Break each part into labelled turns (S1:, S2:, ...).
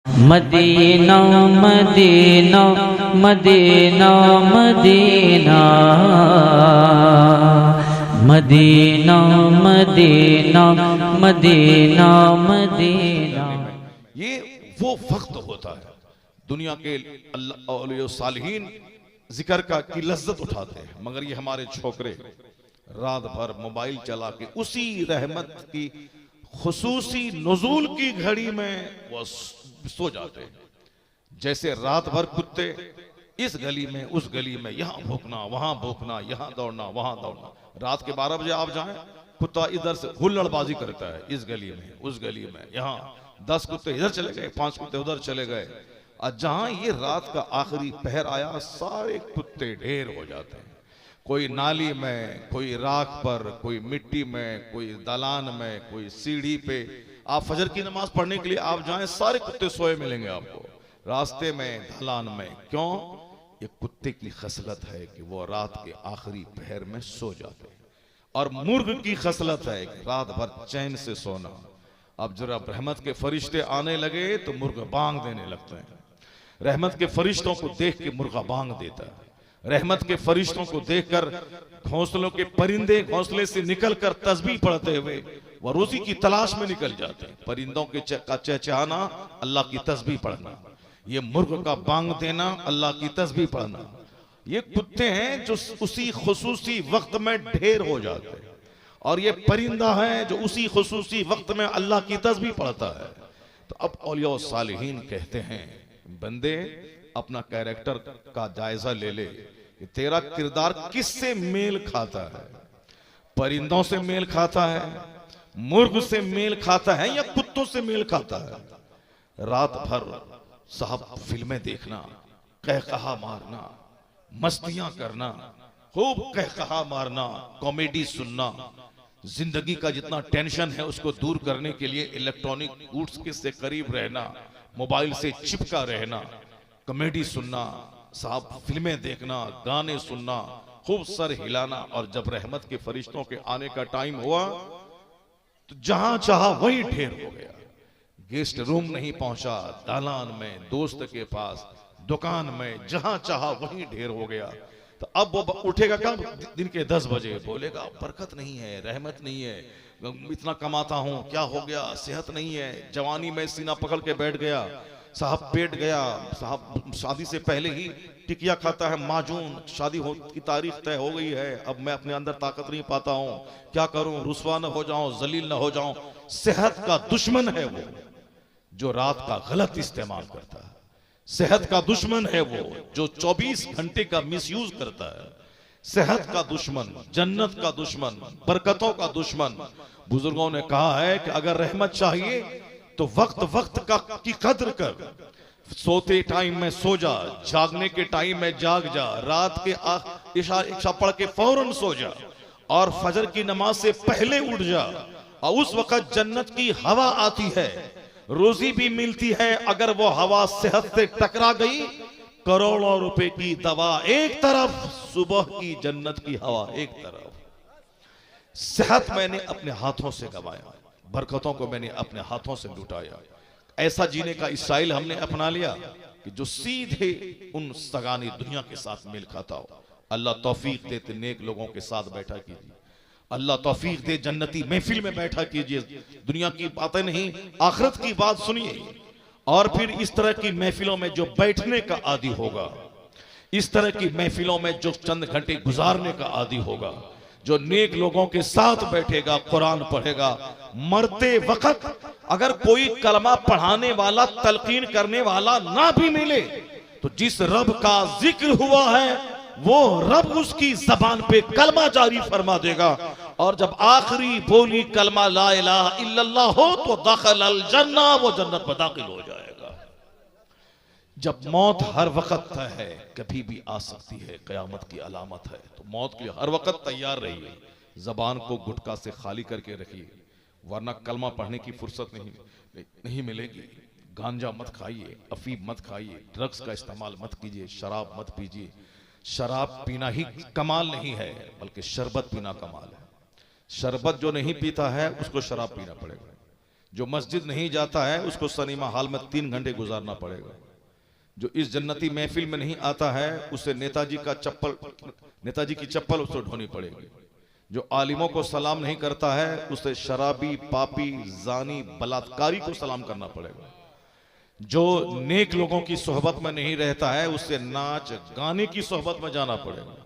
S1: Medina Madina Madina Madina Madina Madina Madina Madina.
S2: ये वो वक्त होता है दुनिया के अल्लाह औलिया सालिहीन जिक्र का की लज्जत उठाते हैं, मगर ये हमारे छोकरे रात भर मोबाइल चला के उसी रहमत की खुसूसी नुज़ूल की घड़ी में वो सो जाते हैं। जैसे रात भर कुत्ते इस गली में उस गली में, यहाँ भौंकना वहां भौंकना, यहाँ दौड़ना वहां दौड़ना। रात के 12 बजे आप जाएं, कुत्ता इधर से हुल्लड़बाजी करता है, इस गली में उस गली में, यहाँ 10 कुत्ते इधर चले गए, 5 कुत्ते उधर चले गए। और जहां ये रात का आखिरी पहर आया, सारे कुत्ते ढेर हो जाते हैं। कोई नाली में, कोई राख पर, कोई मिट्टी में, कोई दलान में, कोई सीढ़ी पे। आप फजर की नमाज पढ़ने के लिए आप जाएं, सारे कुत्ते सोए मिलेंगे आपको रास्ते में, दलान में। क्यों? ये कुत्ते की खसलत है कि वो रात के आखिरी पहर में सो जाते हैं। और मुर्ग की खसलत है कि रात भर चैन से सोना। अब जरा रहमत के फरिश्ते आने लगे तो मुर्ग बांग देने लगते हैं। रहमत के फरिश्तों को देख के मुर्गा बांग देता है। रहमत के फरिश्तों को देखकर घोंसलों के परिंदे घोंसले से निकलकर तस्बीह पढ़ते हुए वह रोजी की तलाश में निकल जाते हैं। परिंदों के चहचहाना अल्लाह की तस्बीह पढ़ना, ये मुर्ग का बांग देना अल्लाह की तस्बीह पढ़ना। ये कुत्ते हैं जो उसी खुसूसी वक्त में ढेर हो जाते हैं, और ये परिंदा है जो उसी खुसूसी वक्त में अल्लाह की तस्बीह पढ़ता है। तो अब औलिया सालिहीन कहते हैं, बंदे अपना कैरेक्टर का जायजा ले ले कि तेरा किरदार किससे मेल खाता है। परिंदों से मेल खाता है, मुर्ग से मेल खाता है, या कुत्तों से मेल खाता है। रात भर साहब फिल्में देखना, कहकहा मारना, मस्तियां करना, खूब कहकहा मारना, कॉमेडी सुनना, जिंदगी का जितना टेंशन है उसको दूर करने के लिए इलेक्ट्रॉनिक गुड्स के से करीब रहना, मोबाइल से चिपका रहना, कॉमेडी सुनना, साहब फिल्में देखना, गाने सुनना, खूब सर हिलाना। और जब रहमत के फरिश्तों के आने का टाइम हुआ तो जहां चाहा वहीं ढेर हो गया। गेस्ट रूम नहीं पहुंचा, दालान में, दोस्त के पास, दुकान में, जहां चाहा वहीं ढेर हो गया। तो अब वो उठेगा कब? दिन के 10 बजे। बोलेगा बरकत नहीं है, रहमत नहीं है, इतना कमाता हूं, क्या हो गया, सेहत नहीं है, जवानी में सीना पकड़ के बैठ गया, साहब पेट गया, साहब शादी से पहले ही टिकिया खाता है, माजून, शादी की तारीख तय हो गई है, अब मैं अपने अंदर ताकत नहीं पाता हूं, क्या करूं, रुसवा न हो जाऊं, जलील न हो जाऊं। सेहत का दुश्मन है वो जो रात का गलत इस्तेमाल करता है। सेहत का दुश्मन है वो जो 24 घंटे का मिसयूज करता है। सेहत का दुश्मन, जन्नत का दुश्मन, बरकतों का दुश्मन। बुजुर्गों ने कहा है कि अगर रहमत चाहिए तो वक्त वक्त की कद्र कर। सोते टाइम में सो जा, जागने के टाइम में जाग जा, रात के इशा पढ़ के फौरन सो जा, और फजर की नमाज से पहले उठ जा। और उस वक्त जन्नत की हवा आती है, रोजी भी मिलती है। अगर वो हवा सेहत से टकरा गई, करोड़ों रुपए की दवा एक तरफ, सुबह की जन्नत की हवा एक तरफ। सेहत मैंने अपने हाथों से गवाया, बरकतों को मैंने अपने हाथों से लुटाया। ऐसा जीने का स्टाइल हमने अपना लिया कि जो सीधे उन सगानी दुनिया के साथ मेल खाता हो। अल्लाह तौफीक दे तो नेक लोगों के साथ बैठा कीजिए, अल्लाह तौफीक दे जन्नती महफिल में बैठा कीजिए। दुनिया की बातें नहीं, आखिरत की बात सुनिए। और फिर इस तरह की महफिलों में जो बैठने का आदी होगा, इस तरह की महफिलों में जो चंद घंटे गुजारने का आदी होगा, जो नेक लोगों के साथ बैठेगा, कुरान पढ़ेगा, मरते वक्त अगर कोई कलमा पढ़ाने वाला, तलकीन करने वाला ना भी मिले, तो जिस रब का जिक्र हुआ है वो रब उसकी जबान पे कलमा जारी फरमा देगा। और जब आखिरी बोली कलमा ला इलाहा इल्लल्लाह हो तो दाखिल अल जन्ना, वो जन्नत में दाखिल हो जाएगा। जब मौत हर वक्त है, कभी भी आ सकती है, कयामत की अलामत है, तो मौत के लिए हर वक्त तैयार रहिए। जबान को गुटखा से खाली करके रखिए, वरना कलमा पढ़ने की फुर्सत नहीं मिलेगी। गांजा मत खाइए, अफीम मत खाइए, ड्रग्स का इस्तेमाल मत कीजिए, शराब मत पीजिए। शराब पीना ही कमाल नहीं है, बल्कि शरबत पीना कमाल है। शरबत जो नहीं पीता है उसको शराब पीना पड़ेगा। जो मस्जिद नहीं जाता है उसको सिनेमा हॉल में 3 घंटे गुजारना पड़ेगा। जो इस जन्नती महफिल में नहीं आता है उसे नेताजी की चप्पल उसको ढोनी पड़ेगी। जो आलिमों को सलाम नहीं करता है उसे शराबी, पापी, जानी, बलात्कारी को सलाम करना पड़ेगा। जो नेक लोगों की सोहबत में नहीं रहता है उसे नाच गाने की सोहबत में जाना पड़ेगा।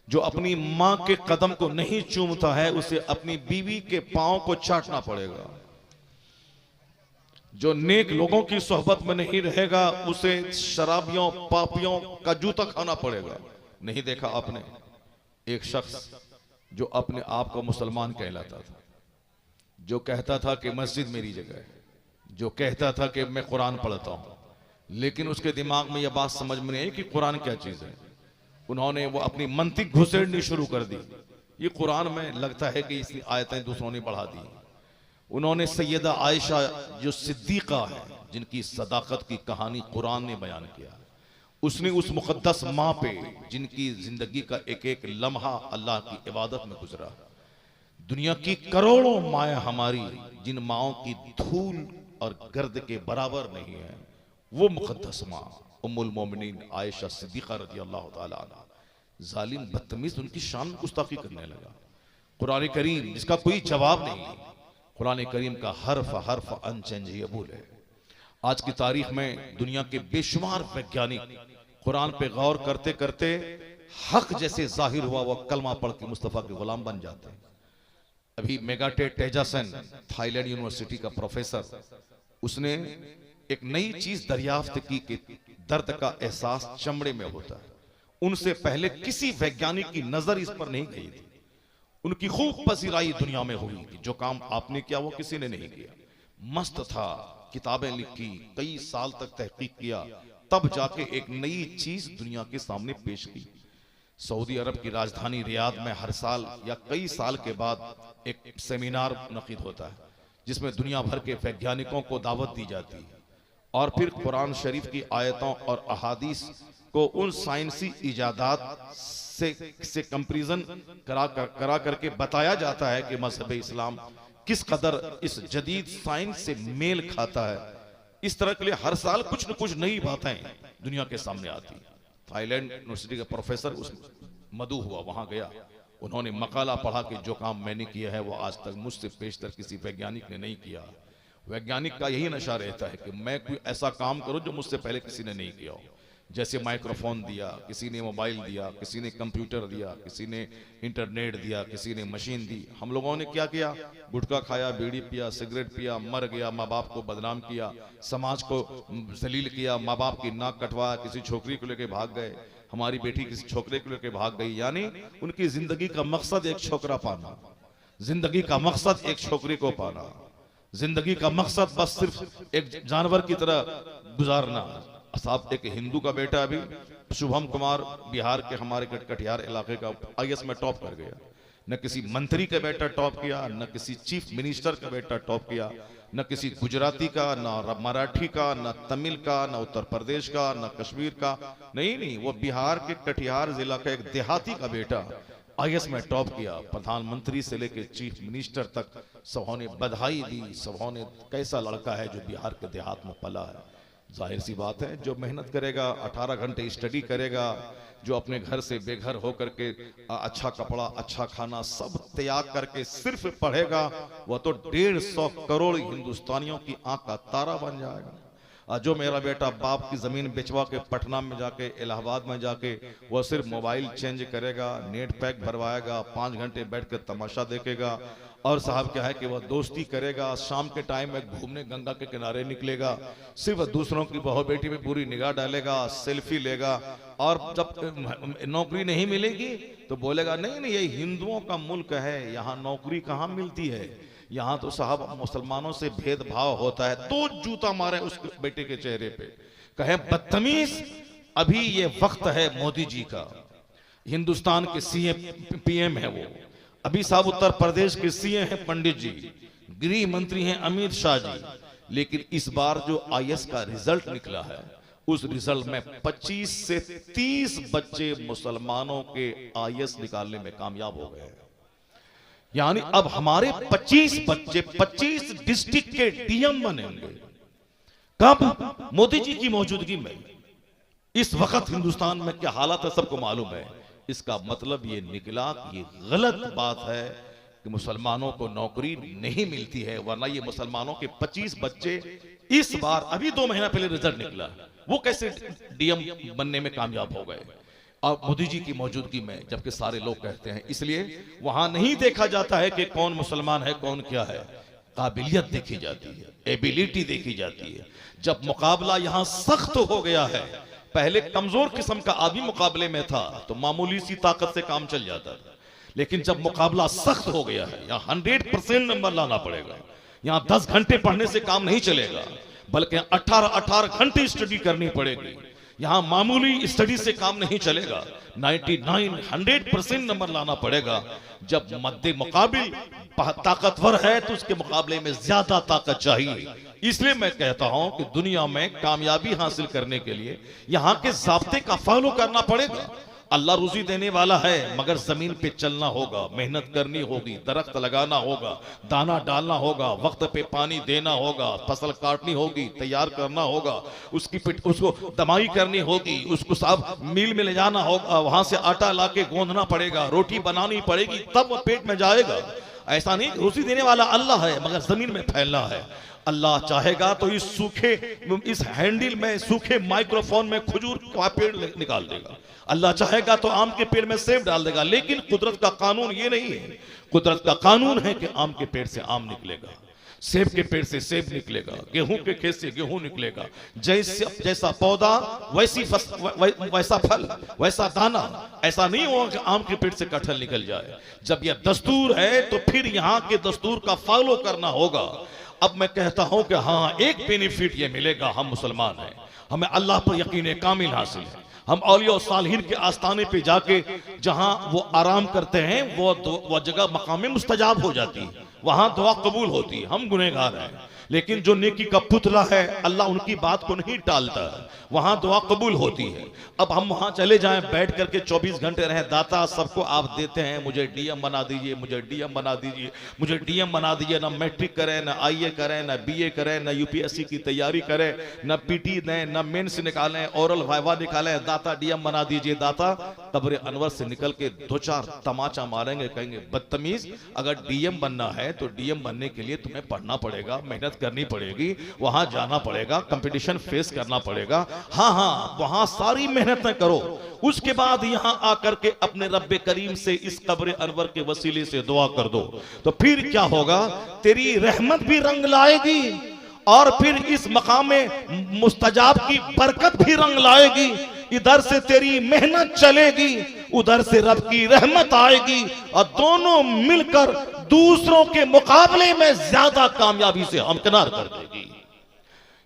S2: जो अपनी मां के कदम को नहीं चूमता है उसे अपनी बीवी के पांव को चाटना पड़ेगा। जो नेक लोगों की सोहबत में नहीं रहेगा उसे शराबियों, पापियों का जूता खाना पड़ेगा। नहीं देखा आपने एक शख्स जो अपने आप को मुसलमान कहलाता था, जो कहता था कि मस्जिद मेरी जगह है, जो कहता था कि मैं कुरान पढ़ता हूं, लेकिन उसके दिमाग में यह बात समझ में नहीं आई कि कुरान क्या चीज है। उन्होंने वो अपनी मंतिक घुसेड़नी शुरू कर दी। ये कुरान में लगता है कि इसकी आयतें दूसरों ने बढ़ा दी। उन्होंने सैयदा आयशा जो सिद्दीका है, जिनकी सदाकत की कहानी कुरान ने बयान किया, उसने उस मुकद्दस माँ पे जिनकी जिंदगी का एक एक लम्हा अल्लाह की इबादत में गुजरा। दुनिया की करोड़ों माएँ हमारी जिन माओं की धूल और गर्द के बराबर नहीं है, वो मुकद्दस माँ उम्मुल मोमिनीन आयशा सिद्दीका रज़ी अल्लाह ताला अन्हा, जालिम बदतमीज उनकी शान में गुस्ताखी करने लगा। कुरान करीम जिसका कोई जवाब नहीं, कुरान करीम का हर्फ हर्फ अनचेंजेबल है। आज की तारीख में दुनिया के बेशुमार वैज्ञानिक कुरान पे गौर करते करते हक जैसे जाहिर हुआ वह कलमा पढ़ के मुस्तफा के गुलाम बन जाते हैं। अभी मेगाटे तेजासन थाईलैंड यूनिवर्सिटी का प्रोफेसर, उसने एक नई चीज दरियाफ्त की कि दर्द का एहसास चमड़े में होता है। उनसे पहले किसी वैज्ञानिक की नजर इस पर नहीं गई थी। उनकी खूब पसीराई दुनिया में हुई कि जो काम आपने किया वो किसी ने नहीं किया। मस्त था, किताबें लिखी, कई साल तक तहकीक किया, तब जाके एक नई चीज दुनिया के सामने पेश की। सऊदी अरब की राजधानी रियाद में हर साल या कई साल के बाद एक सेमिनार मुनक़िद होता है जिसमें दुनिया भर के वैज्ञानिकों को दावत दी जाती है और फिर कुरान शरीफ की आयतों और अहादीस को उन साइंसी इजादात से कंपैरिजन करा करके बताया जाता है कि मजहब इस्लाम किस कदर इस जदीद साइंस से मेल खाता है। इस तरह के लिए हर साल कुछ न कुछ नई बातें दुनिया के सामने आती। थाईलैंड यूनिवर्सिटी का प्रोफेसर उस मधु हुआ, वहां गया, उन्होंने मकाला पढ़ा कि जो काम मैंने किया है वो आज तक मुझसे पेशतर किसी वैज्ञानिक ने नहीं किया। वैज्ञानिक का यही नशा रहता है कि मैं कोई ऐसा काम करूं जो मुझसे पहले किसी ने नहीं किया हो। जैसे माइक्रोफोन दिया, किसी ने मोबाइल दिया, किसी ने कंप्यूटर दिया, किसी ने इंटरनेट दिया, किसी ने मशीन दी। हम लोगों ने क्या किया? गुटखा खाया, बीड़ी पिया, सिगरेट पिया, मर गया, माँ बाप को बदनाम किया, समाज को जलील किया, माँ बाप की नाक कटवाया, किसी छोकरी को लेके भाग गए, हमारी बेटी किसी छोकरे को लेके भाग गई। यानी उनकी जिंदगी का मकसद एक छोकरा पाना, जिंदगी का मकसद एक छोकरी को पाना, जिंदगी का मकसद बस सिर्फ एक जानवर की तरह गुजारना। साहब एक हिंदू का बेटा अभी शुभम कुमार बिहार के हमारे कटिहार इलाके का IAS में टॉप कर गया। न किसी मंत्री का बेटा टॉप किया, न किसी चीफ मिनिस्टर का बेटा टॉप किया, न किसी गुजराती का, न मराठी का, न तमिल का, न उत्तर प्रदेश का, न कश्मीर का। नहीं, वो बिहार के कटिहार जिला का एक देहाती का बेटा IAS में टॉप किया। प्रधानमंत्री से लेकर चीफ मिनिस्टर तक सबों ने बधाई दी, सबों ने कैसा लड़का है जो बिहार के देहात में पला है। जाहिर सी बात है, जो मेहनत करेगा, 18 घंटे स्टडी करेगा, जो अपने घर से बेघर होकर के अच्छा कपड़ा, अच्छा खाना सब त्याग करके सिर्फ पढ़ेगा, वह तो 150 करोड़ हिंदुस्तानियों की आंख का तारा बन जाएगा। जो मेरा बेटा बाप की जमीन बेचवा के पटना में जाके, इलाहाबाद में जाके वह सिर्फ मोबाइल चेंज करेगा, नेट पैक भरवाएगा, 5 घंटे बैठ कर तमाशा देखेगा, और साहब क्या है कि वह दोस्ती करेगा, शाम के टाइम में घूमने गंगा के किनारे निकलेगा, सिर्फ दूसरों की बहू बेटी में पूरी निगाह डालेगा, सेल्फी लेगा, और जब नौकरी नहीं मिलेगी तो बोलेगा नहीं ये हिंदुओं का मुल्क है, यहाँ नौकरी कहाँ मिलती है, यहाँ तो साहब मुसलमानों से भेदभाव होता है। तो जूता मारे उस बेटे के चेहरे पे, कहे बदतमीज। अभी ये वक्त है मोदी जी का, हिंदुस्तान के CM PM है वो, अभी साहब उत्तर प्रदेश के CM हैं पंडित जी, गृह मंत्री हैं अमित शाह जी। लेकिन इस बार जो IAS का रिजल्ट निकला है, उस रिजल्ट में 25 से 30 बच्चे मुसलमानों के IAS निकालने में कामयाब हो गए। यानी अब हमारे 25 बच्चे 25 डिस्ट्रिक्ट के डीएम बनेंगे। कब? मोदी जी की मौजूदगी में। इस वक्त हिंदुस्तान में क्या हालात है सबको मालूम है। इसका मतलब ये निकला कि ये गलत बात है कि मुसलमानों को नौकरी नहीं मिलती है, वरना ये मुसलमानों के 25 बच्चे इस बार अभी 2 महीना पहले रिजल्ट निकला, वो कैसे डीएम बनने में कामयाब हो गए और मोदी जी की मौजूदगी में, जबकि सारे लोग कहते हैं। इसलिए वहां नहीं देखा जाता है कि कौन मुसलमान है कौन क्या है, काबिलियत देखी जाती है, एबिलिटी देखी जाती है। जब मुकाबला यहां सख्त हो गया है, पहले कमजोर किस्म का आदमी मुकाबले में था तो मामूली सी ताकत से काम चल जाता था, लेकिन जब मुकाबला सख्त हो गया है, यहाँ 100% नंबर लाना पड़ेगा। यहाँ 10 घंटे पढ़ने से काम नहीं चलेगा, बल्कि 18 घंटे स्टडी करनी पड़ेगी। यहाँ मामूली स्टडी से काम नहीं चलेगा, 99-100% नंबर लाना पड़ेगा। जब मद्दे मुकाबिल ताकतवर है तो उसके मुकाबले में ज्यादा ताकत चाहिए। इसलिए मैं कहता हूं कि दुनिया में कामयाबी हासिल करने के लिए यहाँ के ज़ाब्ते का फॉलो करना पड़ेगा। अल्लाह रोजी देने वाला है, मगर जमीन पे चलना होगा, मेहनत करनी होगी, दरख्त लगाना होगा, दाना डालना होगा, वक्त पे पानी देना होगा, फसल काटनी होगी, तैयार करना होगा, उसको दमाई करनी होगी, उसको साफ मिल में ले जाना होगा, वहां से आटा लाके गूंदना पड़ेगा, रोटी बनानी पड़ेगी, तब वो पेट में जाएगा। ऐसा नहीं, रोजी देने वाला अल्लाह है, मगर जमीन में फैलना है। अल्लाह चाहेगा तो इस हैंडल में सूखे माइक्रोफोन में खजूर का पेड़ निकाल देगा, अल्लाह चाहेगा तो आम के पेड़ में सेब डाल देगा। लेकिन कुदरत का कानून ये नहीं है। कुदरत का कानून है कि आम के पेड़ से आम निकलेगा, सेब के पेड़ से सेब निकलेगा, गेहूं के खेत से गेहूं निकलेगा। जैसा पौधा वैसा फल, वैसा दाना। ऐसा नहीं होगा कि आम के पेड़ से कटहल निकल जाए। जब यह दस्तूर है तो फिर यहाँ के दस्तूर का फॉलो करना होगा। अब मैं कहता हूं कि हाँ, एक बेनिफिट ये मिलेगा, हम मुसलमान हैं, हमें अल्लाह पर यकीन कामिल हासिल है। हम औलिया और सालिहीन के आस्थाने पे जाके जहां वो आराम करते हैं, वो जगह मकाम मुस्तजाब हो जाती है, वहां दुआ कबूल होती है। हम गुनहगार हैं, लेकिन जो नेकी का पुतला है अल्लाह उनकी बात को नहीं टालता, वहां दुआ कबूल होती है। अब हम वहां चले जाएं, बैठ करके 24 घंटे रहें, दाता सबको आप देते हैं, मुझे डीएम बना दीजिए, मुझे डीएम बना दीजिए, मुझे डीएम बना दीजिए। ना मैट्रिक करें, ना आईए करें, ना बीए करें, ना यूपीएससी की तैयारी करें, ना पीटी दें, ना मेंस निकालें, ओरल वाइवा निकालें, दाता डीएम बना दीजिए। दाता कब्र अनवर से निकल के 2-4 तमाचा मारेंगे, कहेंगे बदतमीज, अगर डीएम बनना है तो डीएम बनने के लिए तुम्हें पढ़ना पड़ेगा, मेहनत करनी पड़ेगी, वहां जाना पड़ेगा, कंपटीशन फेस करना पड़ेगा। हाँ, वहां सारी मेहनतें करो, उसके बाद यहां आकर के अपने रब्बे करीम से इस कब्र अनवर के वसीले से दुआ कर दो, तो फिर क्या होगा, तेरी रहमत भी रंग लाएगी और फिर इस मकाम में मुस्तजाब की बरकत भी रंग लाएगी। इधर से तेरी मेहनत चलेगी, उधर से रब की रहमत आएगी, और दोनों मिलकर दूसरों के मुकाबले में ज्यादा कामयाबी से हमकिनार कर देगी।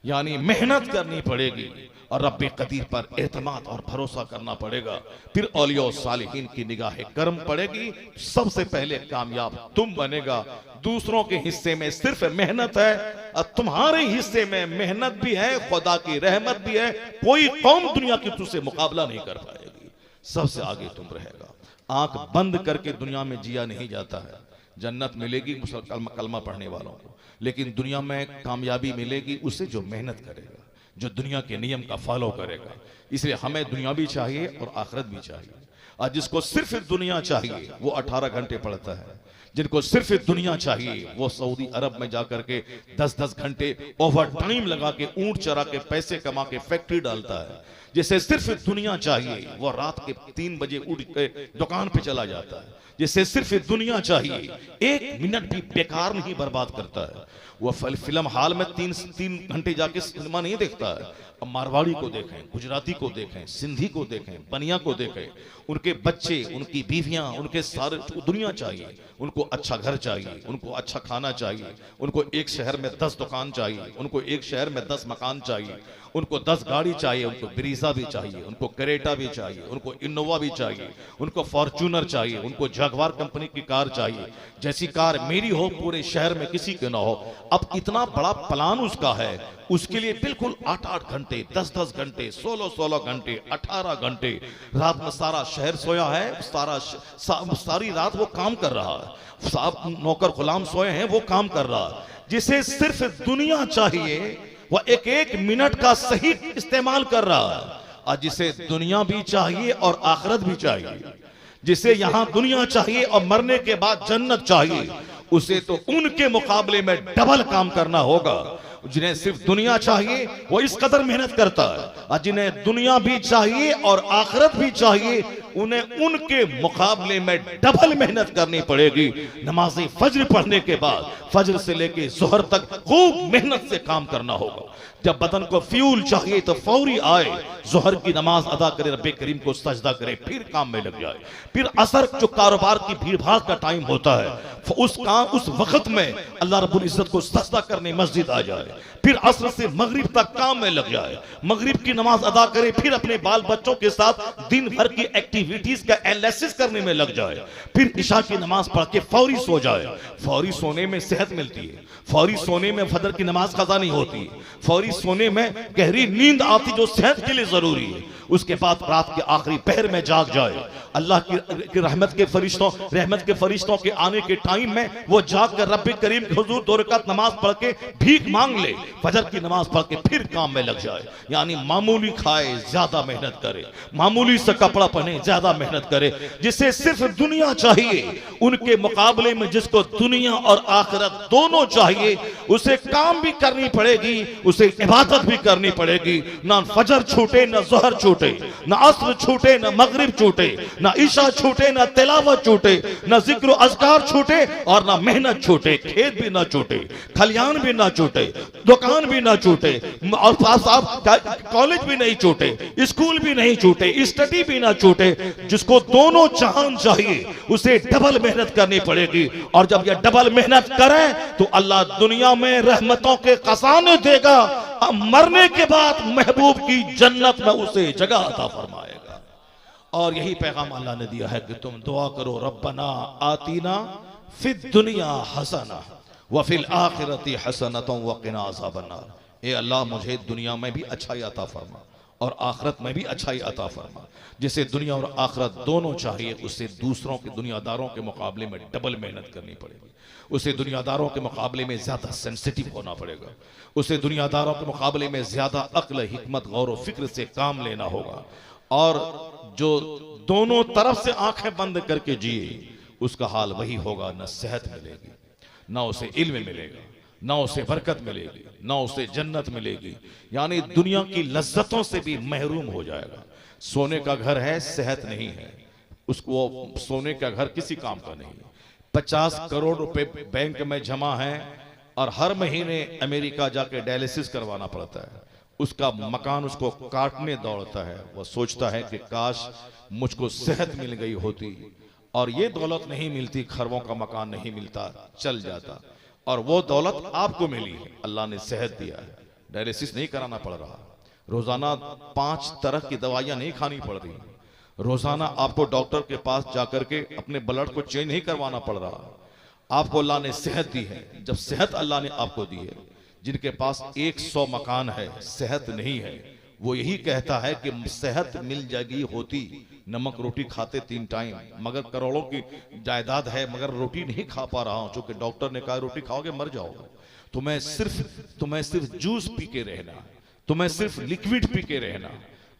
S2: यानी मेहनत करनी पड़ेगी और रब्बे कदीर पर एतमाद और भरोसा करना पड़ेगा। फिर औलिया और सालिहीन की निगाहे कर्म पड़ेगी, सबसे पहले कामयाब तुम बनेगा। दूसरों के हिस्से में सिर्फ मेहनत है और तुम्हारे हिस्से में मेहनत भी है, खुदा की रहमत भी है। कोई कौम दुनिया की तुझसे मुकाबला नहीं कर पाएगी, सबसे आगे तुम रहेगा। आंख बंद करके दुनिया में जिया नहीं जाता है। जन्नत मिलेगी कलमा पढ़ने वालों को, लेकिन दुनिया में कामयाबी मिलेगी उसे जो मेहनत करेगा, जो दुनिया के नियम का फॉलो करेगा। इसलिए हमें दुनिया भी चाहिए और आखिरत भी चाहिए। और जिसको सिर्फ दुनिया चाहिए वो 18 घंटे पढ़ता है, जिनको सिर्फ दुनिया चाहिए वो सऊदी अरब में जाकर के 10-10 घंटे ओवर टाइम लगा के ऊंट चरा के पैसे कमा के फैक्ट्री डालता है। जिसे सिर्फ दुनिया चाहिए वो रात के 3 बजे उठ के दुकान पे चला जाता है। जिसे सिर्फ दुनिया चाहिए 1 मिनट भी बेकार नहीं बर्बाद करता है। वो फिल्म हाल में 3 घंटे जाके सिनेमा नहीं देखता है। अब मारवाड़ी को देखें, गुजराती को देखें, सिंधी को देखें, बनिया को देखें, उनके बच्चे, उनकी बीवियां, उनके सारे दुनिया चाहिए। उनको अच्छा घर चाहिए, उनको अच्छा खाना चाहिए, उनको एक शहर में 10 दुकान चाहिए, उनको एक शहर में 10 मकान चाहिए, उनको 10 गाड़ी चाहिए, उनको ब्रीजा भी चाहिए, उनको करेटा भी चाहिए, उनको इनोवा भी चाहिए, उनको फॉर्च्यूनर चाहिए, उनको जगवार कंपनी की कार चाहिए, जैसी कार मेरी हो पूरे शहर में किसी के ना हो। अब इतना बड़ा प्लान उसका है, उसके लिए बिल्कुल 8-8 घंटे, 10-10 घंटे, 16-16 घंटे, 18 घंटे रात में सारा शहर सोया है, सारी रात वो काम कर रहा है, साहब नौकर गुलाम सोए हैं, वो काम कर रहा है। जिसे सिर्फ दुनिया चाहिए वह एक एक मिनट का सही इस्तेमाल कर रहा है, और जिसे दुनिया भी चाहिए और आखिरत भी चाहिए, जिसे यहां दुनिया चाहिए और मरने के बाद जन्नत चाहिए, उसे तो उनके मुकाबले में डबल काम करना होगा। जिन्हें सिर्फ दुनिया चाहिए वो इस कदर मेहनत करता है, और जिन्हें दुनिया भी चाहिए और आखिरत भी चाहिए उन्हें उनके मुकाबले में डबल मेहनत करनी पड़ेगी। नमाज़ फज्र पढ़ने के बाद फज्र से लेके ज़ोहर तक खूब मेहनत से काम करना होगा। जब बदन को फ्यूल चाहिए तो फौरी आए, ज़ोहर की नमाज अदा करे, रब्बे करीम को सजदा करे, फिर काम में लग जाए। फिर असर जो कारोबार की भीड़ भाड़ का टाइम होता है, उस वक्त में अल्लाह रब्बुल इज्जत को सजदा करने मस्जिद आ जाए, फिर असर से मगरिब तक काम में लग जाए, मगरिब की नमाज अदा करे, फिर अपने बाल बच्चों के साथ दिन भर की एक्टिविटीज का एनालिसिस करने में लग जाए, फिर इशा की नमाज पढ़ के फौरी सो जाए। फौरी सोने में सेहत मिलती है, फौरी सोने में फजर की नमाज कज़ा नहीं होती, फौरी सोने में गहरी नींद आती जो सेहत के लिए जरूरी है। उसके बाद रात के आखिरी पहर में जाग जाए, अल्लाह की रहमत के फरिश्तों के आने के टाइम में वो जाग कर रब्बे करीम के हुजूर 2 रकात नमाज पढ़ के भीख मांग ले, फजर की नमाज पढ़ के फिर काम में लग जाए। यानी मामूली खाए ज्यादा मेहनत करे, मामूली सा कपड़ा पहने ज्यादा मेहनत करे। जिसे सिर्फ दुनिया चाहिए उनके मुकाबले में जिसको दुनिया और आखिरत दोनों चाहिए, उसे काम भी करनी पड़ेगी, उसे इबादत भी करनी पड़ेगी। ना फजर छूटे, ना ज़ोहर छूटे, ना असर छूटे, ना मगरिब छूटे, ना ईशा छूटे, ना तिलावत छूटे, ना जिक्र अज़कार छूटे और ना मेहनत छूटे। खेत भी ना छूटे, खलियान भी ना छूटे, दुकान भी ना छूटे, और कॉलेज भी नहीं छूटे, स्कूल भी नहीं छूटे, स्टडी भी ना छूटे। जिसको दोनों जहान चाहिए उसे डबल मेहनत करनी पड़ेगी, और जब यह डबल मेहनत करे तो अल्लाह दुनिया में रहमतों के खजाने देगा, मरने के बाद महबूब की जन्नत में उसे जगह अता फरमाएगा। और यही पैगाम अल्लाह ने दिया है कि तुम दुआ करो, रब्बना आतीना फिद दुनिया हसना व फिल आखिरती हसनतुम व क़िना अज़ाबन्नार। ए अल्लाह मुझे दुनिया में भी अच्छाई अता फरमा और आखिरत में भी अच्छाई अता फरमा। जिसे दुनिया और आखिरत दोनों चाहिए उसे दूसरों के दुनियादारों के मुकाबले में डबल मेहनत करनी पड़ेगी, उसे दुनियादारों के मुकाबले में ज्यादा सेंसिटिव होना पड़ेगा, उसे दुनियादारों के मुकाबले में ज्यादा अक्ल, हिकमत, गौर व फिक्र से काम लेना होगा। और जो दोनों तरफ से आंखें बंद करके जिए उसका हाल वही होगा, न सेहत मिलेगी, ना उसे इल्म मिलेगा, ना उसे बरकत मिलेगी, ना उसे जन्नत मिलेगी। यानी दुनिया की लज्जतों से भी महरूम हो जाएगा। सोने का घर है, सेहत नहीं है, उसको सोने का घर किसी काम का नहीं। 50 करोड़ रुपए बैंक में जमा है और हर महीने अमेरिका जाके डायलिसिस करवाना पड़ता है, उसका मकान उसको काटने दौड़ता है। वह सोचता है कि काश मुझको सेहत मिल गई होती, और ये दौलत नहीं मिलती, खरबों का मकान नहीं मिलता, चल जाता। और वो दौलत आपको मिली है, अल्लाह ने सेहत दिया है, डायलिसिस नहीं कराना पड़ रहा, रोजाना 5 तरह की दवाइयां नहीं खानी पड़ रही, रोजाना आपको डॉक्टर के पास जाकर के अपने ब्लड को चेंज नहीं करवाना पड़ रहा। आपको अल्लाह ने सेहत दी है। जब सेहत अल्लाह ने आपको दी है, जिनके पास 100 मकान है, सेहत नहीं है, वो यही कहता है कि सेहत मिल जाएगी होती, नमक रोटी खाते 3 टाइम, मगर करोड़ों की जायदाद है मगर रोटी नहीं खा पा रहा हूं, क्योंकि डॉक्टर ने कहा रोटी खाओगे मर जाओगे। तुम्हें सिर्फ जूस पी के रहना, तुम्हें सिर्फ लिक्विड पी के रहना।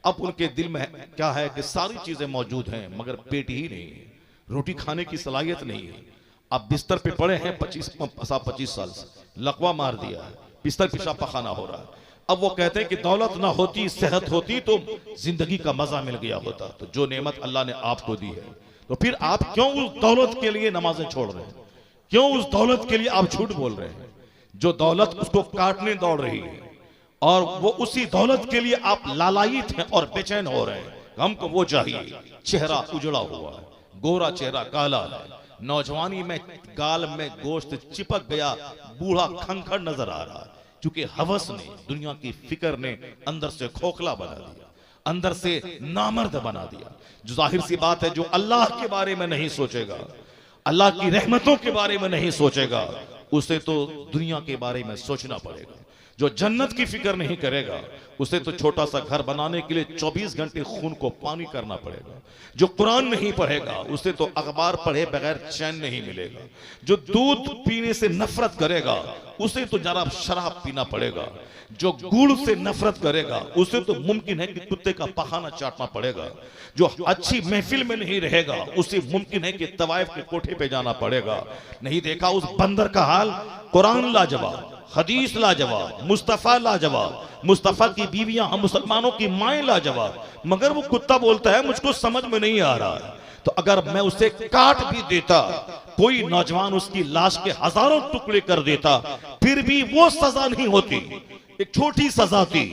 S2: अब उनके दिल में क्या है कि सारी चीजें मौजूद हैं मगर पेट ही नहीं है, रोटी खाने की सलाहियत नहीं है। अब बिस्तर पे पड़े हैं 25 साल से, लकवा मार दिया है, बिस्तर पेशाब पखाना हो रहा है। अब वो कहते हैं कि दौलत ना होती, सेहत होती तो जिंदगी का मजा मिल गया होता। तो जो नेमत अल्लाह ने आपको दी है, तो फिर आप क्यों उस दौलत के लिए नमाजें छोड़ रहे हैं, क्यों उस दौलत के लिए आप झूठ बोल रहे हैं? जो दौलत उसको काटने दौड़ रही है, और वो उसी दौलत के लिए आप लालायित हैं और बेचैन हो रहे हैं। हमको वो चाहिए। चेहरा उजड़ा हुआ है, गोरा चेहरा काला है, नौजवानी में गाल में गोश्त चिपक गया, बूढ़ा खंखर नजर आ रहा है। क्योंकि हवस ने, दुनिया की फिक्र ने अंदर से खोखला बना दिया, अंदर से नामर्द बना दिया। जो जाहिर सी बात है, जो अल्लाह के बारे में नहीं सोचेगा, अल्लाह की रहमतों के बारे में नहीं सोचेगा, उसे तो दुनिया के बारे में सोचना पड़ेगा। जो जन्नत की फिक्र नहीं करेगा, उसे तो छोटा सा घर बनाने के लिए 24 घंटे खून को पानी करना पड़ेगा। जो कुरान नहीं पढ़ेगा, उसे तो अखबार पढ़े बगैर चैन नहीं मिलेगा। जो दूध पीने से नफरत करेगा, उसे तो जरा शराब पीना पड़ेगा। जो गुड़ से नफरत करेगा, उसे तो मुमकिन है कि कुत्ते का पखाना चाटना पड़ेगा। जो अच्छी महफिल में नहीं रहेगा, उसे मुमकिन है कि तवाइफ के कोठे पे जाना पड़ेगा। नहीं देखा उस बंदर का हाल? कुरान लाजवाब, हदीस लाजवाब, मुस्तफा लाजवाब, मुस्तफा की बीवियां हम मुसलमानों की माएं लाजवाब, मगर वो कुत्ता बोलता है मुझको समझ में नहीं आ रहा है। तो अगर मैं उसे काट भी देता, कोई नौजवान उसकी लाश के हजारों टुकड़े कर देता, फिर भी वो सजा नहीं होती। एक छोटी सजा थी,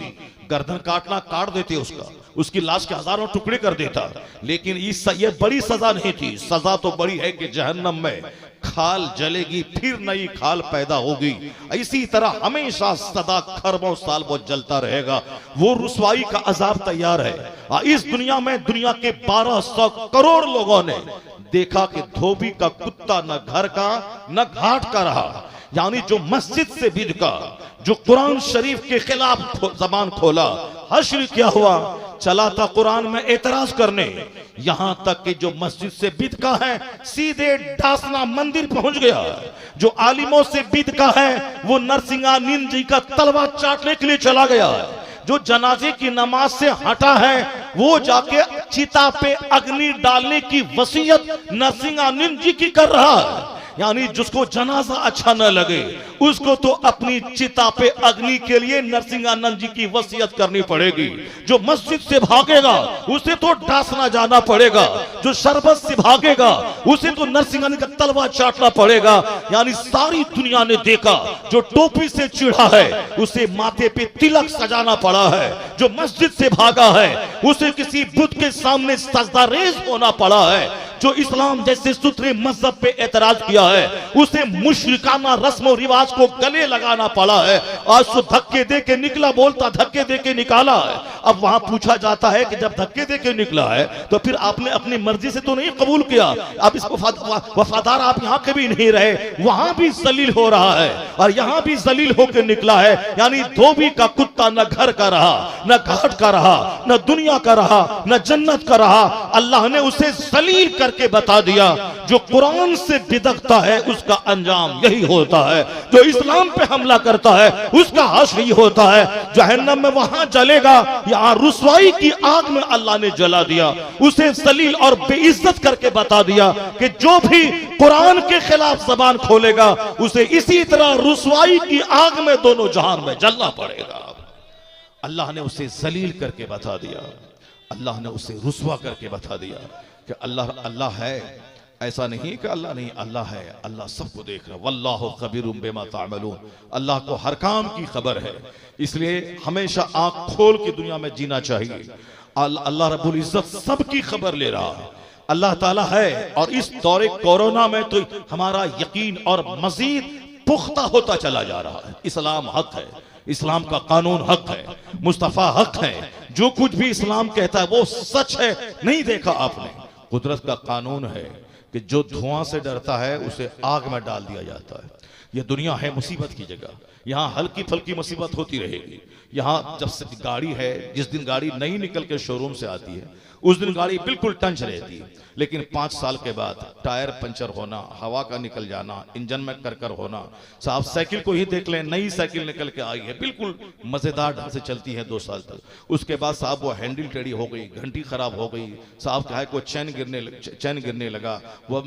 S2: गर्दन काटना, काट देते उसका, उसकी लाश के हजारों टुकड़े कर देता। लेकिन ये बड़ी सजा नहीं थी। सजा तो बड़ी है कि जहन्नम में खाल जलेगी, फिर नई खाल पैदा होगी। इसी तरह हमेशा सदा खरबों साल वो जलता रहेगा। वो रुसवाई का अजाब तैयार है। इस दुनिया में दुनिया के 1200 करोड़ लोगों ने देखा कि धोबी का कुत्ता न घर का न घाट का रहा। यानी जो मस्जिद से बिदका, जो कुरान शरीफ के खिलाफ जबान खोला, हश्र क्या हुआ? चला था कुरान में एतराज करने, यहां तक कि जो मस्जिद से बिदका है सीधे डासना मंदिर पहुंच गया। जो आलिमों से बिदका है वो नरसिंहानंद जी का तलवा चाटने के लिए चला गया। जो जनाजे की नमाज से हटा है वो जाके चिता पे अग्नि डालने की वसीयत नरसिंहानंद जी की कर रहा है। यानी जिसको जनाजा अच्छा न लगे, उसको तो अपनी चिता पे अग्नि के लिए नरसिंहानंद जी की वसीयत करनी पड़ेगी। जो मस्जिद से भागेगा उसे तो डासना जाना पड़ेगा। जो शरबत से भागेगा उसे तो नरसिंहानंद का तलवा चाटना पड़ेगा। यानी सारी दुनिया ने देखा, जो टोपी से चिढ़ा है उसे माथे पे तिलक सजाना पड़ा है। जो मस्जिद से भागा है उसे किसी बुत के सामने सजदा रेज होना पड़ा है। जो इस्लाम जैसे सुथरे मजहब पे एतराज किया है उसे मुशरिकाना रस्म रिवाज को गले लगाना पड़ा है। आज तो धक्के दे के निकला, बोलता धक्के दे के निकाला है। अब वहां पूछा जाता है कि जब धक्के दे के निकला है तो फिर आपने अपनी मर्जी से तो नहीं कबूल किया, अब इस वफादार आप यहाँ कभी नहीं रहे, वहां भी जलील हो रहा है और यहाँ भी जलील होकर निकला है। यानी धोबी का कुत्ता न घर का रहा, न घाट का रहा, न दुनिया का रहा, न जन्नत का रहा। अल्लाह ने उसे जलील करके बता दिया। जो कुरान से बिदकता है उसका अंजाम यही होता है। जो इस्लाम पे हमला करता है उसका हश्र यही होता है। जहन्नम में वहां जलेगा, यहाँ रुसवाई की आग में अल्लाह ने जला दिया। उसे जलील और बेइज्जत करके बता दिया कि जो भी कुरान के खिलाफ जबान खोलेगा उसे इसी तरह रुसवाई की आग में दोनों जहान में जलना पड़ेगा। अल्लाह ने उसे जलील करके बता दिया, अल्लाह ने उसे रुसवा करके बता दिया कि अल्लाह अल्लाह है। ऐसा नहीं कि अल्लाह नहीं, अल्लाह है, अल्लाह सबको देख रहा है। वल्लाहु खबीरुम बिमा तामलून, अल्लाह को हर काम की खबर है। इसलिए हमेशा आंख खोल के दुनिया में जीना चाहिए। अल्लाह रब्बुल इज्जत सबकी खबर ले रहा है, अल्लाह ताला है। और इस दौरे कोरोना में तो हमारा यकीन और मजीद पुख्ता होता चला जा रहा है। इस्लाम हक है, इस्लाम का कानून हक है, मुस्तफा हक है। जो कुछ भी इस्लाम कहता है वो सच है। नहीं देखा आपने, कुदरत का कानून है कि जो धुआं से डरता है उसे आग में डाल दिया जाता है। यह दुनिया है मुसीबत की जगह, यहाँ हल्की फल्की मुसीबत होती रहेगी। यहाँ जब से गाड़ी है, जिस दिन गाड़ी नई निकल के शोरूम से आती है उस दिन गाड़ी बिल्कुल टंच रहती है। लेकिन 5 साल के बाद टायर पंचर होना, हवा का निकल जाना, इंजन में करकर होना। साहब साइकिल को ही देख लें, नई साइकिल निकल के आई है, बिल्कुल मजेदार ढंग से चलती है 2 साल तक। उसके बाद साहब वो हैंडल टेढ़ी हो गई, घंटी खराब हो गई, साहब क्या है को चैन गिरने लगा, वो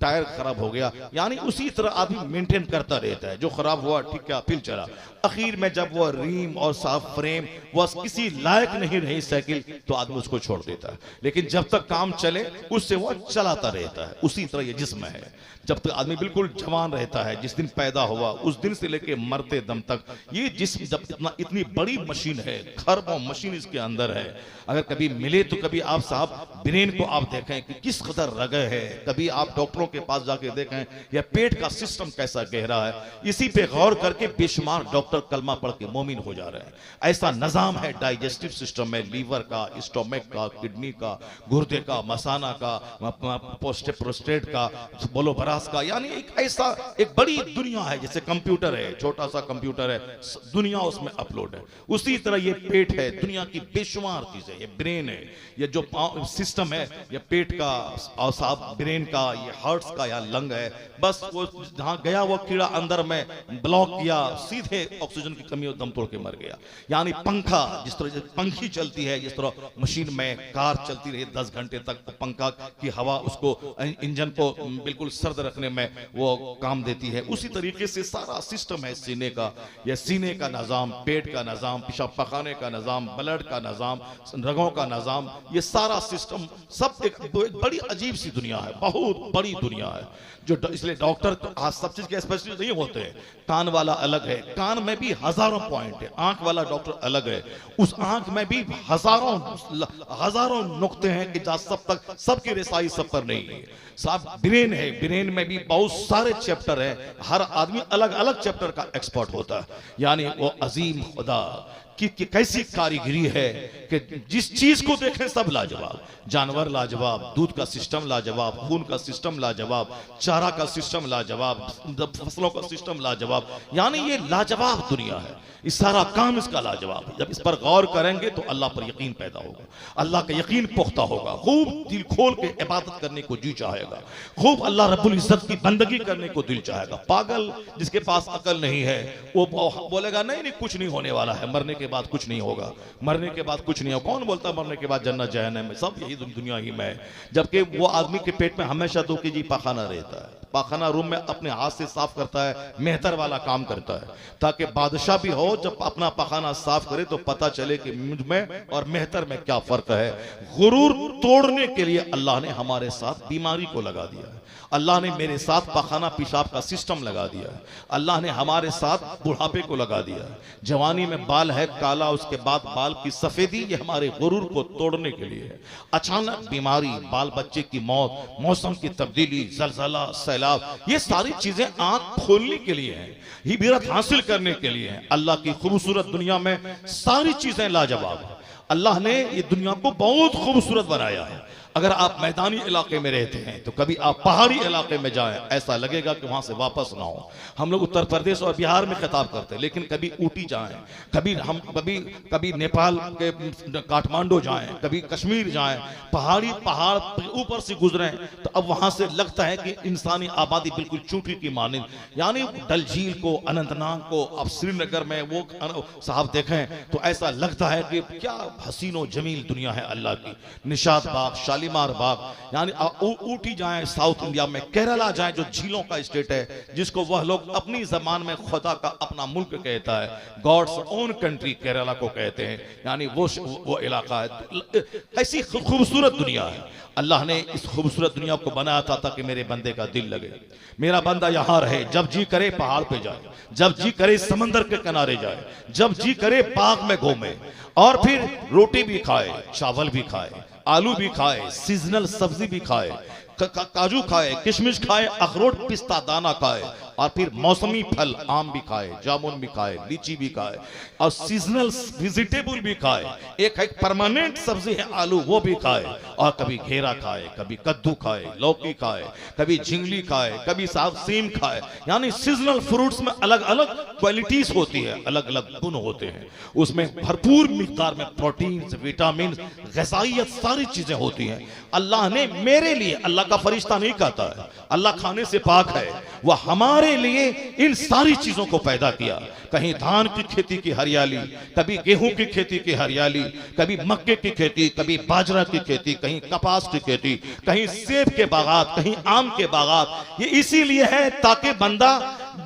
S2: टायर खराब हो गया। यानी उसी तरह आदमी मेंटेन करता रहता है। जो खराब हुआ ठीक है फिर चला। आखिर में जब वो रिम और साफ फ्रेम वो किसी लायक नहीं रही साइकिल तो आदमी उसको छोड़ देता है। लेकिन जब तक काम चले उससे वो चलाता रहता है। उसी तरह ये जिस्म है, जब तक आदमी बिल्कुल जवान रहता है, जिस दिन पैदा हुआ उस दिन से लेके मरते दम तक ये जिस्म जब इतनी बड़ी मशीन है, खरबों मशीन इसके अंदर है। अगर कभी मिले तो कभी आप साहब ब्रेन को आप देखें कि किस कदर रगे है। कभी आप डॉक्टरों के पास जाके देखें या पेट का सिस्टम कैसा गहरा रहा है, इसी पे गौर करके बेशुमार डॉक्टर कलमा पढ़ के मोमिन हो जा रहे हैं। ऐसा निजाम है डाइजेस्टिव सिस्टम में, लीवर का, स्टोमक का, किडनी का, गुर्दे का, मसाना का, प्रोस्टेट का, बोलोबरास का, यानी एक ऐसा एक बड़ी दुनिया है। जैसे कंप्यूटर है, छोटा सा कंप्यूटर है, दुनिया उसमें अपलोड है, उसी तरह ये पेट है, दुनिया की बेशुमार चीजें, ये ब्रेन है, ये जो सिस्टम है, ये पेट का औसाफ, ब्रेन का, ये हार्ट्स का या लंग है, बस वो जहां गया वो कीड़ा अंदर में ब्लॉक किया, सीधे ऑक्सीजन की कमी और दम तोड़ के मर गया। यानी पंखा, जिस तरह पंखी चलती है, जिस तरह मशीन में कार चलती रही 10 घंटे तक, पंखा की हवा उसको इंजन को बिल्कुल सर्द रखने में वो काम देती है, उसी तरीके से सारा सिस्टम है सीने का। यह सीने का निजाम, पेट का निजाम, पेशाब पखाने का निजाम, ब्लड का निजाम, रगों का निजाम, ये सारा सिस्टम सब एक बड़ी अजीब सी दुनिया है, बहुत बड़ी दुनिया है। जो इसलिए डॉक्टर तो आज सब चीज के स्पेशलिस्ट नहीं होते हैं। कान वाला अलग है, कान में भी हजारों पॉइंट है, आंख वाला डॉक्टर अलग है, उस आंख में भी हजारों नुक्ते हैं कि जहां सब तक सबकी रिसाई सब पर नहीं है। साहब ब्रेन है, ब्रेन में भी बहुत सारे चैप्टर हैं, हर आदमी अलग अलग चैप्टर का एक्सपर्ट होता है। यानी वो अजीम खुदा कि कैसी कारीगरी है कि जिस चीज को देखें सब लाजवाब, जानवर लाजवाब, दूध का सिस्टम लाजवाब, खून का सिस्टम लाजवाब, चारा का सिस्टम लाजवाब, फसलों का सिस्टम लाजवाब, यानी ये लाजवाब दुनिया है, इस सारा काम इसका लाजवाब है। जब इस पर गौर करेंगे तो अल्लाह पर यकीन पैदा होगा, अल्लाह का यकीन पुख्ता होगा, खूब दिल खोल के इबादत करने को जी चाहेगा, खूब अल्लाह रब्बुल इज्जत की बंदगी करने को दिल चाहेगा। पागल जिसके पास अकल नहीं है वो बोलेगा नहीं नहीं कुछ नहीं होने वाला है, मरने के बाद कुछ नहीं होगा, मरने के बाद कुछ नहीं होगा। कौन बोलता मरने के बाद जन्नत जहन्नम में, सब यही दुनिया ही में है। जबकि वो आदमी के पेट में हमेशा 2 केजी पाखाना रहता है, पाखाना रूम में अपने हाथ से साफ करता है, मेहतर वाला काम करता है, ताकि बादशाह भी हो जब अपना पाखाना साफ करे तो पता चले कि मुझ में और मेहतर में क्या फर्क है। गुरूर तोड़ने के लिए अल्लाह ने हमारे साथ बीमारी को लगा दिया है, अल्लाह ने मेरे साथ पाखाना पेशाब का सिस्टम लगा दिया है, अल्लाह ने हमारे साथ बुढ़ापे को लगा दिया है। जवानी में बाल है काला, उसके बाद बाल की सफेदी, ये हमारे गुरूर को तोड़ने के लिए है। अचानक बीमारी, बाल बच्चे की मौत, मौसम की तब्दीली, जलजला, सैलाब, ये सारी चीजें आंख खोलने के लिए हैं, हिबरत हासिल करने के लिए हैं। अल्लाह की खूबसूरत दुनिया में सारी चीजें लाजवाब है। अल्लाह ने ये दुनिया को बहुत खूबसूरत बनाया है। अगर आप मैदानी इलाके में रहते हैं तो कभी आप पहाड़ी इलाके में जाएं, ऐसा लगेगा कि वहां से वापस ना हो। हम लोग उत्तर प्रदेश और बिहार में खिताब करते हैं, लेकिन कभी ऊटी जाएं, कभी नेपाल के काठमांडू जाएं, कभी कश्मीर जाएं, पहाड़ ऊपर से गुजरें तो अब वहां से लगता है कि इंसानी आबादी बिल्कुल चूंटी की मानिंद, यानी डल झील को, अनंतनाग को, अब श्रीनगर में वो साहब देखें तो ऐसा लगता है कि क्या हसीनो जमील दुनिया है अल्लाह की। निशात बाग, शालीमार बाग, यानी ऊटी जाएं साउथ इंडिया में, केरला जाएं जो झीलों का स्टेट है, जिसको वह लोग अपनी जबान में खुदा का अपना मुल्क कहता है, गॉड्स ओन कंट्री केरला को कहते हैं, यानी वो इलाका है। ऐसी खूबसूरत दुनिया है। अल्लाह ने इस खूबसूरत दुनिया को बनाया था ताकि मेरे बंदे का दिल लगे, मेरा बंदा यहां रहे, जब जी करे पहाड़ पे जाए, जब जी करे समंदर के किनारे जाए, जब जी करे बाग में घूमे, और फिर रोटी भी खाए, चावल भी खाए, आलू भी खाए, सीजनल सब्जी भी खाए, काजू खाए, किशमिश खाए, अखरोट पिस्ता दाना खाए, और फिर मौसमी फल आम भी खाए, जामुन भी खाए, लीची भी खाए, और सीजनल वेजिटेबल भी खाए। एक परमानेंट सब्जी है आलू, वो भी खाए, और कभी घेरा खाए, कभी कद्दू खाए, लौकी खाए, कभी झिंगली खाए, कभी साहब सेम खाए। यानी सीजनल फ्रूट्स में अलग अलग क्वालिटीज होती है, अलग अलग गुण होते हैं, उसमें भरपूर मिकदार में प्रोटीन, विटामिन, ग़िज़ाइयत सारी चीजें होती हैं। अल्लाह ने मेरे लिए, अल्लाह का फरिश्ता नहीं कहता है, अल्लाह खाने से पाक है, वह हमारे लिए इन सारी चीजों को पैदा किया। कहीं धान की खेती की हरियाली, कभी गेहूं की खेती की हरियाली, कभी मक्के की खेती, कभी बाजरा की खेती, कहीं कपास की खेती, कहीं सेब के बागात, कहीं आम के बागात। ये इसीलिए है ताकि बंदा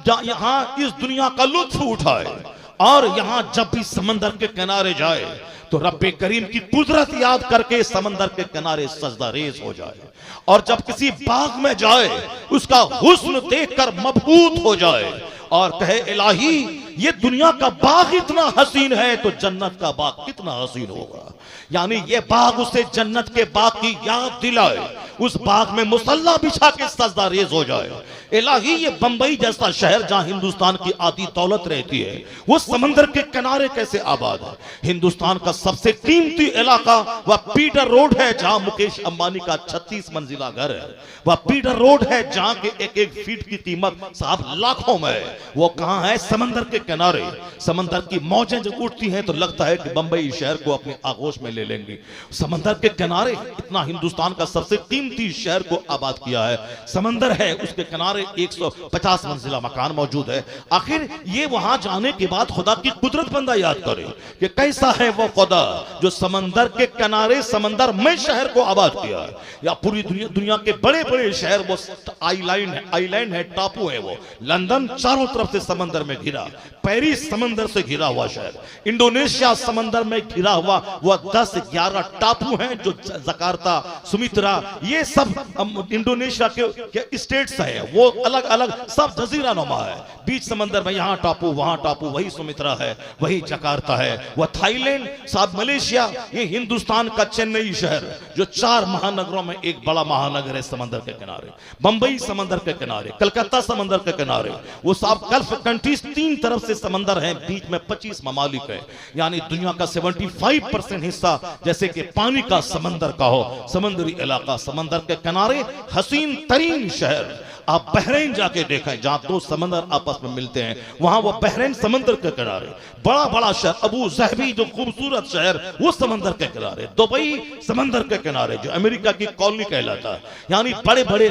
S2: यहां इस दुनिया का लुत्फ उठाए, और यहां जब भी समंदर के किनारे जाए तो रब्बे करीम की कुदरत याद करके समंदर के किनारे सजदा रेज हो जाए, और जब किसी बाग में जाए उसका हुस्न देखकर मबहूत हो जाए और कहे इलाही ये दुनिया का बाग इतना हसीन है तो जन्नत का बाग कितना हसीन होगा। यानी ये बाग उसे जन्नत के बाग की याद दिलाए, उस बाग में मुसल्ला बिछा के सजदा रेज हो जाए। इलाही ये बंबई जैसा शहर जहां हिंदुस्तान की आधी दौलत रहती है, वो समंदर के किनारे कैसे आबाद है। हिंदुस्तान का सबसे कीमती इलाका वह पीटर रोड है जहां मुकेश अंबानी का 36 मंजिला घर है। वह पीटर रोड है जहां के एक एक फीट की कीमत साहब लाखों में है। वो कहां है? समंदर के किनारे। समंदर की मौजें जब उठती हैं तो लगता है कि बंबई शहर को अपने आगोश में ले लेंगे। समंदर के किनारे इतना हिंदुस्तान का सबसे कीमती शहर को आबाद किया है। समंदर है, उसके किनारे 150 मंजिला मकान मौजूद है। आखिर ये वहां जाने के बाद खुदा की कुदरत बंदा याद करे कि कैसा है वो खुदा जो समंदर के किनारे समंदर में शहर को आबाद किया है। या पूरी दुनिया के बड़े बड़े शहर वो आइलैंड है, टापू है। वो लंदन चारों तरफ से समंदर में घिरा, पेरिस समंदर से घिरा हुआ शहर, इंडोनेशिया समंदर में घिरा हुआ वो 10-11 टापू हैं जो जकार्ता, सुमित्रा, ये सब इंडोनेशिया के स्टेट्स है। वो अलग अलग सब जजीरा नुमा है बीच समंदर में। यहाँ टापू वहां टापू, वही सुमित्रा है, वही जकार्ता है। वह थाईलैंड साहब, मलेशिया, ये हिंदुस्तान का चेन्नई शहर जो 4 महानगरों में एक बड़ा महानगर है समंदर के किनारे। बंबई समंदर के किनारे, कलकत्ता समंदर के किनारे। वो साहब गल्फ कंट्रीज 3 तरफ से समंदर है, बीच में 25 ममालिक है। यानी दुनिया का 75% हिस्सा जैसे कि पानी का समंदर का हो, समुद्री इलाका, समंदर के किनारे हसीन तरीन शहर। आप बहरीन जाके देखें जहां 2 समंदर आपस में मिलते हैं, वहां वो बहरीन समंदर के किनारे। बड़ा बड़ा शहर अबू ज़हबी जो खूबसूरत शहर, वो समंदर के किनारे। दुबई समंदर के किनारे जो अमेरिका की कॉलोनी कहलाता है। यानी बड़े बड़े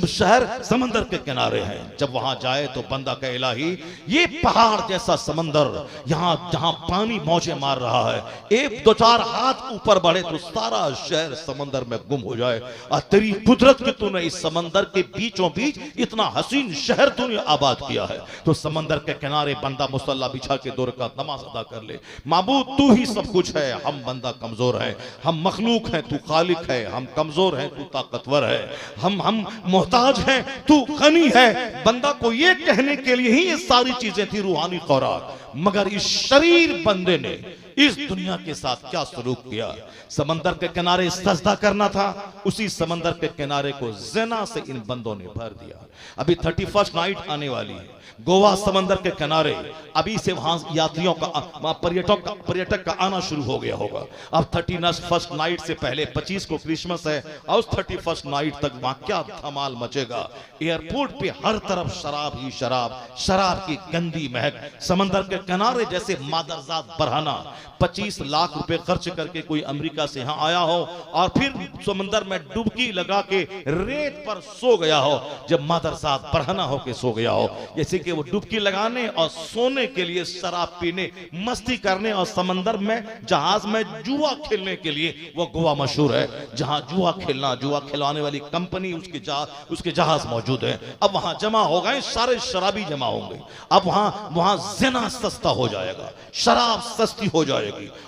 S2: शहर समंदर के किनारे हैं। जब वहां जाए तो बंदा का इलाही ये पहाड़ जैसा समंदर, यहां जहां पानी मौजे मार रहा है, 1-2-4 हाथ ऊपर बढ़े तो सारा शहर समंदर में गुम हो जाए। और तेरी कुदरत की तूने इस समंदर के बीचों बीच इतना हसीन शहर तूने आबाद किया है। तो समंदर के किनारे बंदा मुसल्ला बिछा के 2 रकात नमाज अदा कर ले। माबूद तू ही सब कुछ है, हम बंदा कमजोर है। हम मखलूक हैं, तू खालिक है। हम कमजोर हैं, तू ताकतवर है। हम मोहताज हैं, तू गनी है। बंदा को ये कहने के लिए ही ये सारी चीजें थी रूहानी खुराक। मगर इस शरीर बंदे ने इस दुनिया के साथ क्या सलूक किया। समंदर के किनारे सजदा करना था, उसी समंदर के किनारे को ज़िना से इन बंदों ने भर दिया। अभी 31st नाइट आने वाली है, गोवा समंदर के किनारे। अभी से वहां यात्रियों का, पर्यटक का आना शुरू हो गया होगा। अब 31st नाइट से पहले 25 को क्रिसमस है और उस 31st नाइट तक वहां क्या धमाल मचेगा। एयरपोर्ट पे हर तरफ शराब ही शराब, शराब की गंदी महक। समंदर के किनारे जैसे मादरजात बरहाना 25 लाख रुपए खर्च करके कोई अमेरिका से यहां आया हो और फिर समंदर में डुबकी लगा के रेत पर सो गया हो, जब मादरजात बरहाना होके सो गया हो। जैसे कि वो डुबकी लगाने और सोने के लिए, शराब पीने, मस्ती करने और समंदर में जहाज में जुआ खेलने के लिए वो गोवा मशहूर है। जहां जुआ खेलना, जुआ खिलवाने वाली कंपनी, उसके जहाज मौजूद है। अब वहां जमा हो गए, सारे शराबी जमा होंगे। अब वहां ज़िना सस्ता हो जाएगा, शराब सस्ती हो जाएगी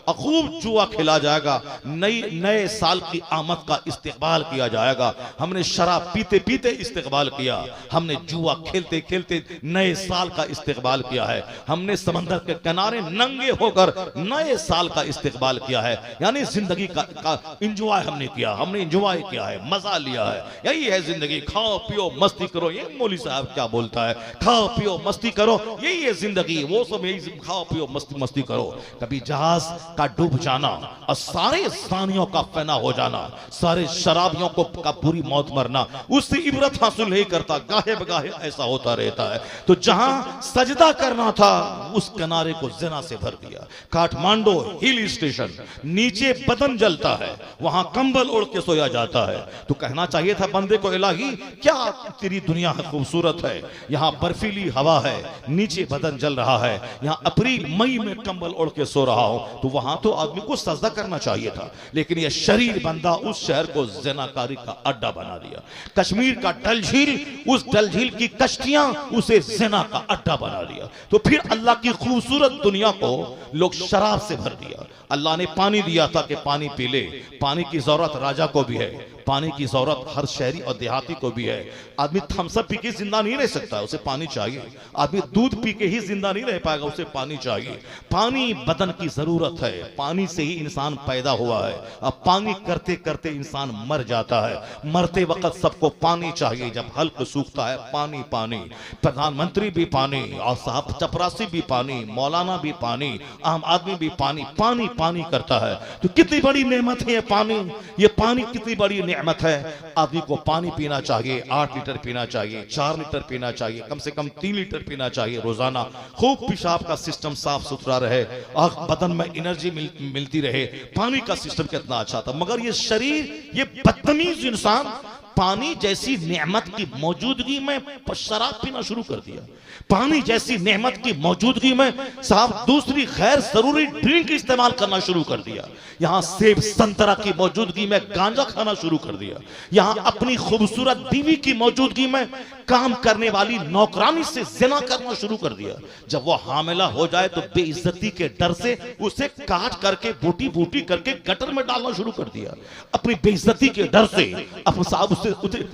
S2: और खूब जुआ खेला जाएगा। नए साल की आमद का इस्तेकबाल किया जाएगा। हमने शराब पीते पीते इस्तेकबाल किया, हमने जुआ खेलते खेलते नए साल का इस्तेकबाल किया है। हमने समंदर के किनारे नंगे होकर नए साल का इस्तेकबाल किया है। यानी जिंदगी का इंजॉय हमने किया, हमने इंजॉय किया है, मजा लिया है। यही है जिंदगी। खाओ पियो मस्ती करो, ये मौली साहब क्या बोलता है, खाओ पियो मस्ती करो, यही है जिंदगी। वो सब यही, खाओ पियो मस्ती करो। कभी जहाज का डूब जाना और सारे ज़ानियों का फना हो जाना, सारे शराबियों का बुरी मौत मरना, उससे इबरत हासिल नहीं करता। गाहे बगाहे ऐसा होता रहता है। तो जहां सजदा करना था उस किनारे को ज़िना से भर दिया। काठमांडू हिल स्टेशन, नीचे बदन जलता है, वहां कंबल ओढ़ के सोया जाता है। तो कहना चाहिए था बंदे को, इलाही क्या तेरी दुनिया खूबसूरत है, यहाँ बर्फीली हवा है, नीचे बदन जल रहा है, यहाँ अप्रैल मई में कंबल ओढ़ के सो रहा हो। तो वहां तो आदमी को सजदा करना चाहिए था, लेकिन यह शरीर बंदा उस शहर को ज़िनाकारी का अड्डा बना दिया। कश्मीर का डल झील, उस डल झील की कश्तियां उसे ज़िना का अड्डा बना दिया। तो फिर अल्लाह की खूबसूरत दुनिया को लोग शराब से भर दिया। अल्लाह ने पानी दिया था कि पानी पी ले, पानी की जरूरत राजा को भी है, पानी की जरूरत हर शहरी और देहाती को भी है। आदमी थम्सअप पी के जिंदा नहीं रह सकता, उसे पानी चाहिए। आदमी दूध पी के ही जिंदा नहीं रह पाएगा, उसे पानी चाहिए। पानी बदन की जरूरत है, पानी से ही इंसान पैदा हुआ है। अब पानी करते करते इंसान मर जाता है। मरते वक्त सबको पानी चाहिए। जब हल्क सूखता है पानी पानी, प्रधानमंत्री भी पानी, और साहब चपरासी भी पानी, मौलाना भी पानी, आम आदमी भी पानी पानी पानी करता है। तो कितनी बड़ी नेमत है ये पानी, ये पानी कितनी बड़ी नेमत है। आदमी को पानी पीना चाहिए, 8 लीटर पीना चाहिए, 4 लीटर पीना चाहिए, कम से कम 3 लीटर पीना चाहिए रोजाना। खूब पेशाब का सिस्टम साफ सुथरा रहे और बदन में एनर्जी मिलती रहे। पानी का सिस्टम कितना अच्छा था, मगर ये शरीर, ये बदतमीज इंसान पानी जैसी नेमत की मौजूदगी में शराब पीना शुरू कर दिया। पानी जैसी नेमत की मौजूदगी में साहब दूसरी गैर जरूरी ड्रिंक इस्तेमाल करना शुरू कर दिया। यहां सेब संतरा की मौजूदगी में गांजा खाना शुरू कर दिया। यहां अपनी खूबसूरत बीवी की मौजूदगी में काम करने वाली नौकरानी से जिना करना शुरू कर दिया। जब वो हामिला हो जाए तो बेइज्जती के डर से उसे काट करके बूटी बूटी करके गटर में डालना शुरू कर दिया। अपनी बेइज्जती के डर से अपने साहब उसे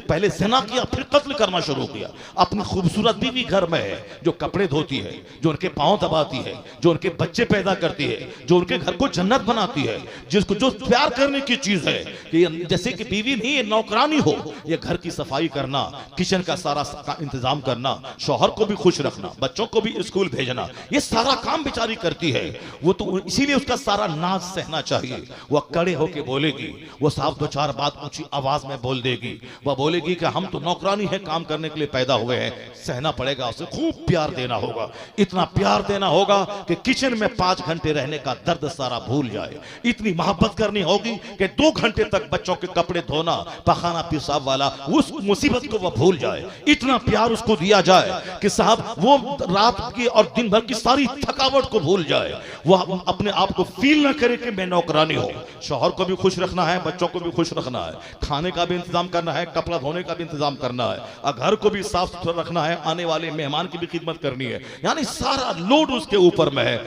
S2: पहले जिना किया, फिर कत्ल करना शुरू किया। अपनी खूबसूरत बीवी घर में है, जो कपड़े धोती है, जो उनके पांव दबाती है, जो उनके बच्चे पैदा करती है, जो उनके घर को जन्नत बनाती है, जिसको जो प्यार करने की चीज है कि जैसे कि बीवी नहीं, ये नौकरानी हो। ये घर की सफाई करना, किचन का सारा का इंतजाम करना, शौहर को भी खुश रखना, बच्चों को भी स्कूल भेजना, ये सारा काम बेचारी करती है। वो तो इसीलिए उसका सारा नाज सहना चाहिए। वह कड़े होके बोलेगी, वो साफ 2-4 बात ऊंची आवाज में बोल देगी। वह बोलेगी कि हम तो नौकरानी है, काम करने के लिए पैदा हुए हैं। सहना पड़ेगा, उसे खूब प्यार देना होगा। इतना प्यार देना होगा कि किचन में 5 घंटे रहने का दर्द सारा भूल जाए। इतनी मोहब्बत करनी होगी कि 2 घंटे तक बच्चों के कपड़े धोना, पखाना पेशाब वाला उस मुसीबत को वह भूल जाए। इतना प्यार उसको दिया जाए कि साहब वो रात की और दिन भर की सारी थकावट को भूल जाए। वह अपने आप को फील ना करे कि मैं नौकरानी हूं। शौहर को भी खुश रखना है, बच्चों को भी खुश रखना है, खाने का भी इंतजाम करना है, कपड़ा धोने का भी इंतजाम करना है, और घर को भी साफ सुथरा रखना है, आने वाले मेहमान की भी खिदमत करनी है। यानी सारा लोड उसके ऊपर में है।